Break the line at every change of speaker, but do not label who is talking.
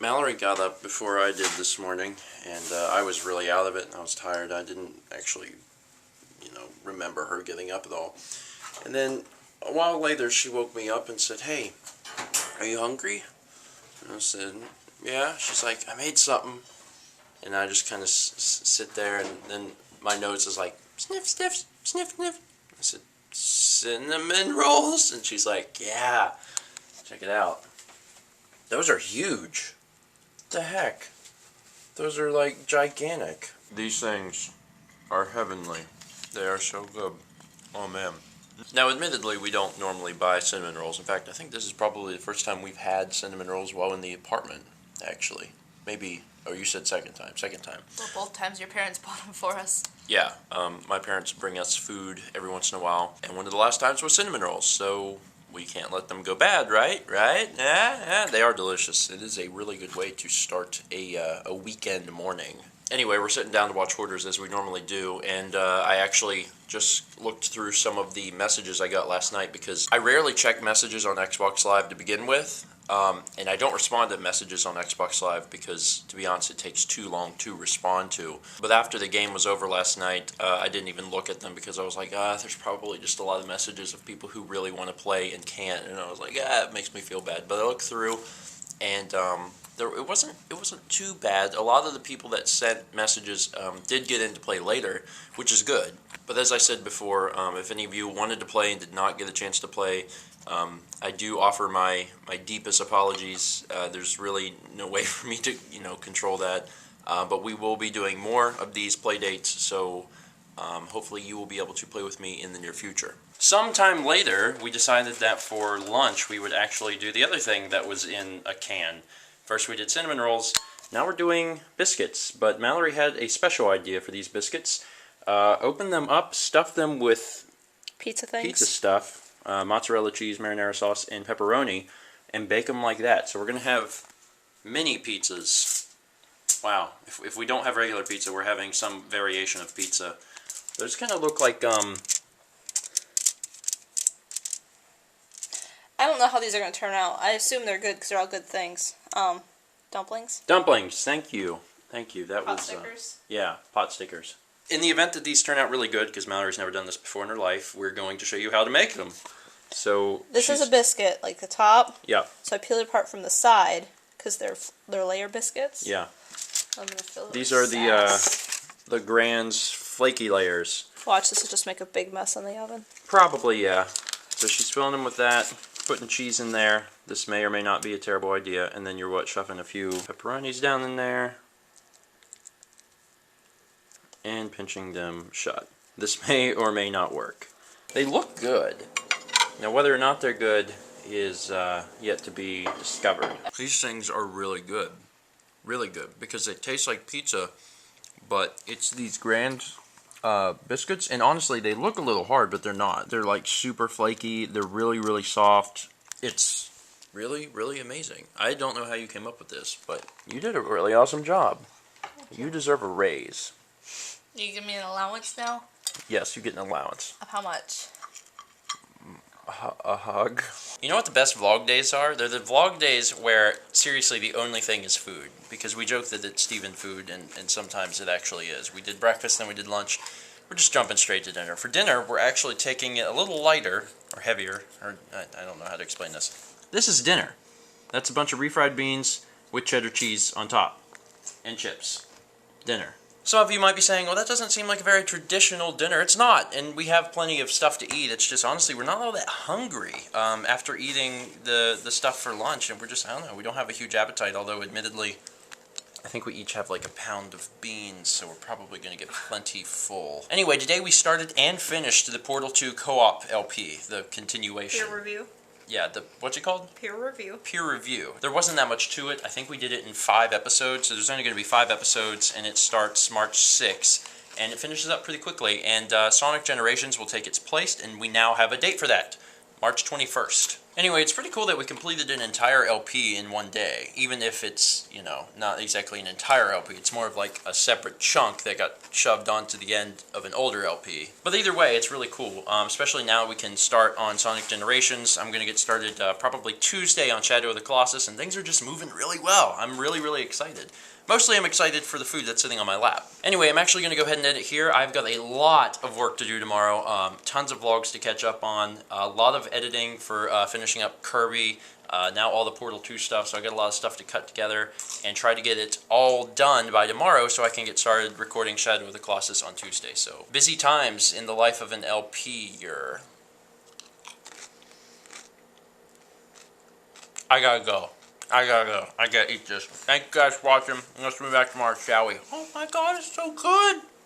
Mallory got up before I did this morning, and I was really out of it, and I was tired. I didn't actually, remember her getting up at all. And then a while later, she woke me up and said, "Hey, are you hungry?" And I said, "Yeah." She's like, "I made something." And I just kind of sit there, and then my nose is like, "Sniff, sniff, sniff, sniff." I said, "Cinnamon rolls?" And she's like, "Yeah, check it out. Those are huge. What the heck? Those are like gigantic." These things are heavenly. They are so good. Oh man. Now admittedly, we don't normally buy cinnamon rolls. In fact, I think this is probably the first time we've had cinnamon rolls while in the apartment, actually. Maybe, oh, you said second time.
Well, both times your parents bought them for us.
Yeah, my parents bring us food every once in a while, and one of the last times was cinnamon rolls, so we can't let them go bad, right? Yeah, they are delicious. It is a really good way to start a weekend morning. Anyway, we're sitting down to watch Hoarders as we normally do, and I actually just looked through some of the messages I got last night because I rarely check messages on Xbox Live to begin with, and I don't respond to messages on Xbox Live because, to be honest, it takes too long to respond to. But after the game was over last night, I didn't even look at them because I was like, there's probably just a lot of messages of people who really want to play and can't, and I was like, it makes me feel bad. But I looked through, and it wasn't too bad. A lot of the people that sent messages did get into play later, which is good. But as I said before, if any of you wanted to play and did not get a chance to play, I do offer my deepest apologies. There's really no way for me to control that. But we will be doing more of these play dates, so hopefully you will be able to play with me in the near future. Sometime later, we decided that for lunch we would actually do the other thing that was in a can. First we did cinnamon rolls, now we're doing biscuits, but Mallory had a special idea for these biscuits. Open them up, stuff them with
pizza
stuff, mozzarella cheese, marinara sauce, and pepperoni, and bake them like that. So we're going to have mini pizzas. Wow, if we don't have regular pizza, we're having some variation of pizza. Those kind of look like,
I don't know how these are going to turn out. I assume they're good because they're all good things. Dumplings?
Dumplings, thank you. That
pot
was
stickers?
Yeah, pot stickers. In the event that these turn out really good, because Mallory's never done this before in her life, we're going to show you how to make them. So
this is a biscuit, like the top.
Yeah.
So I peel it apart from the side because they're layer biscuits.
Yeah.
I'm gonna fill it
These
with
are
sass.
the Grand's flaky layers.
Watch, this will just make a big mess in the oven.
Probably, yeah. So she's filling them with that, putting cheese in there. This may or may not be a terrible idea. And then you're shoving a few pepperonis down in there. And pinching them shut. This may or may not work. They look good. Now whether or not they're good is yet to be discovered. These things are really good. Really good. Because they taste like pizza, but it's these Grand biscuits, and honestly they look a little hard, but they're not. They're like super flaky. They're really, really soft. It's really, really amazing. I don't know how you came up with this, but you did a really awesome job. You deserve a raise.
You give me an allowance now?
Yes, you get an allowance.
Of how much?
A hug. You know what the best vlog days are? They're the vlog days where, seriously, the only thing is food. Because we joke that it's Steven food, and sometimes it actually is. We did breakfast, then we did lunch. We're just jumping straight to dinner. For dinner, we're actually taking it a little lighter, or heavier, or I don't know how to explain this. This is dinner. That's a bunch of refried beans with cheddar cheese on top. And chips. Dinner. Some of you might be saying, well, that doesn't seem like a very traditional dinner. It's not, and we have plenty of stuff to eat. It's just, honestly, we're not all that hungry after eating the stuff for lunch, and we're just, I don't know, we don't have a huge appetite, although, admittedly, I think we each have like a pound of beans, so we're probably going to get plenty full. Anyway, today we started and finished the Portal 2 Co-op LP, the continuation.
Peer review.
Yeah, what's it called?
Peer review.
Peer review. There wasn't that much to it. I think we did it in 5 episodes, so there's only going to be 5 episodes, and it starts March 6th, and it finishes up pretty quickly, and Sonic Generations will take its place, and we now have a date for that, March 21st. Anyway, it's pretty cool that we completed an entire LP in one day, even if it's, not exactly an entire LP. It's more of like a separate chunk that got shoved onto the end of an older LP. But either way, it's really cool, especially now we can start on Sonic Generations. I'm going to get started probably Tuesday on Shadow of the Colossus, and things are just moving really well. I'm really, really excited. Mostly I'm excited for the food that's sitting on my lap. Anyway, I'm actually going to go ahead and edit here. I've got a lot of work to do tomorrow. Tons of vlogs to catch up on. A lot of editing for finishing up Kirby. Now all the Portal 2 stuff, so I got a lot of stuff to cut together and try to get it all done by tomorrow so I can get started recording Shadow of the Colossus on Tuesday. So, busy times in the life of an LP-er. I gotta go. I gotta eat this. Thank you guys for watching. Let's move back tomorrow, shall we? Oh my god, it's so good!